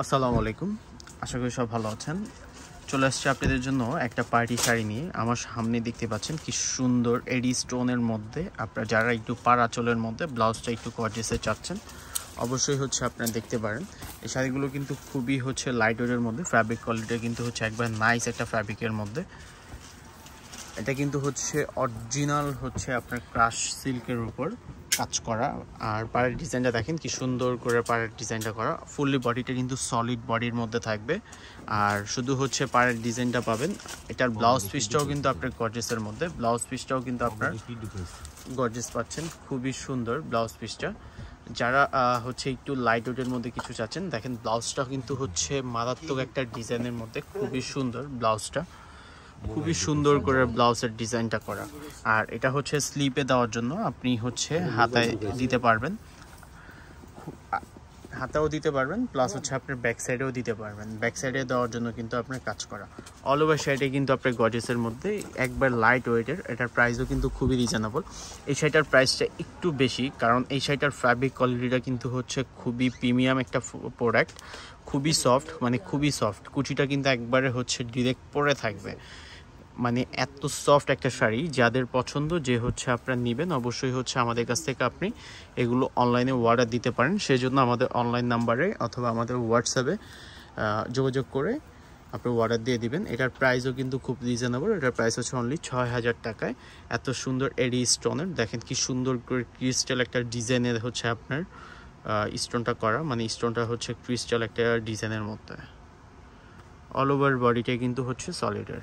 আসসালামু আলাইকুম, আশা করি সব ভালো আছেন। চলে আসছে আপনাদের জন্য একটা পার্টি শাড়ি নিয়ে। আমার সামনে দেখতে পাচ্ছেন কি সুন্দর এডি স্টোনের মধ্যে, আপনারা যারা একটু পাড় আঁচলের মধ্যে ব্লাউজটা একটু গর্জিয়াসে চাচ্ছেন অবশ্যই আপনারা দেখতে পারেন। এই শাড়িগুলো কিন্তু খুবই লাইট ওয়েটের মধ্যে, ফ্যাব্রিক কোয়ালিটি কিন্তু একবার নাইস একটা ফ্যাব্রিকের মধ্যে। এটা কিন্তু অরিজিনাল আপনার ক্রাশ সিল্কের উপর কাজ করা। আর পাড়ের ডিজাইনটা দেখেন কি সুন্দর করে পাড়ের ডিজাইনটা করা। ফুললি বডিটা কিন্তু সলিড বডির মধ্যে থাকবে। আর শুধু পাড়ের ডিজাইনটা পাবেন। এটার ব্লাউজ পিসটাও কিন্তু আপনার গর্জিয়াসের মধ্যে, ব্লাউজ পিসটাও কিন্তু আপনার গর্জিয়াস পাচ্ছেন। খুবই সুন্দর ব্লাউজ পিসটা। যারা একটু লাইট ওয়েটের মধ্যে কিছু চাচ্ছেন, দেখেন ব্লাউজটা কিন্তু মারাত্মক একটা ডিজাইনের মধ্যে, খুবই সুন্দর ব্লাউজটা, খুবই সুন্দর করে ব্লাউজের ডিজাইনটা করা। আর এটা স্লিপে দেওয়ার জন্য আপনি হাতায় দিতে পারবেন, হাতাও দিতে পারবেন, প্লাস আপনার ব্যাক সাইডেও দিতে পারবেন। ব্যাক সাইডে দেওয়ার জন্য কিন্তু আপনার কাজ করা। অল ওভার শাড়িটা কিন্তু আপনার গর্জিয়াসের মধ্যে, একবার লাইট ওয়েটের। এটার প্রাইসও কিন্তু খুবই রিজনেবল। এই শাড়িটার প্রাইসটা একটু বেশি, কারণ এই শাড়িটার ফ্যাব্রিক কোয়ালিটিটা কিন্তু খুবই প্রিমিয়াম একটা প্রোডাক্ট, খুবই সফট, মানে খুবই সফট। কুচিটা কিন্তু একবারে ডিরেক্ট পরে থাকবে, মানে এত সফট একটা শাড়ি। যাদের পছন্দ যে আপনারা নেবেন, অবশ্যই আমাদের কাছ থেকে আপনি এগুলো অনলাইনে অর্ডার দিতে পারেন। সেজন্য আমাদের অনলাইন নাম্বারে অথবা আমাদের হোয়াটসঅ্যাপে যোগাযোগ করে আপনি অর্ডার দিয়ে দিবেন। এটার প্রাইসও কিন্তু খুব রিজনেবল। এটার প্রাইস অনলি ৬,০০০ টাকায়। এত সুন্দর এডি স্টোনের, দেখেন কি সুন্দর করে ক্রিস্টাল একটা ডিজাইনের আপনার স্টোনটা করা, মানে স্টোনটা ক্রিস্টাল একটা ডিজাইনের মধ্যে। অল ওভার বডিটা কিন্তু সলিডের।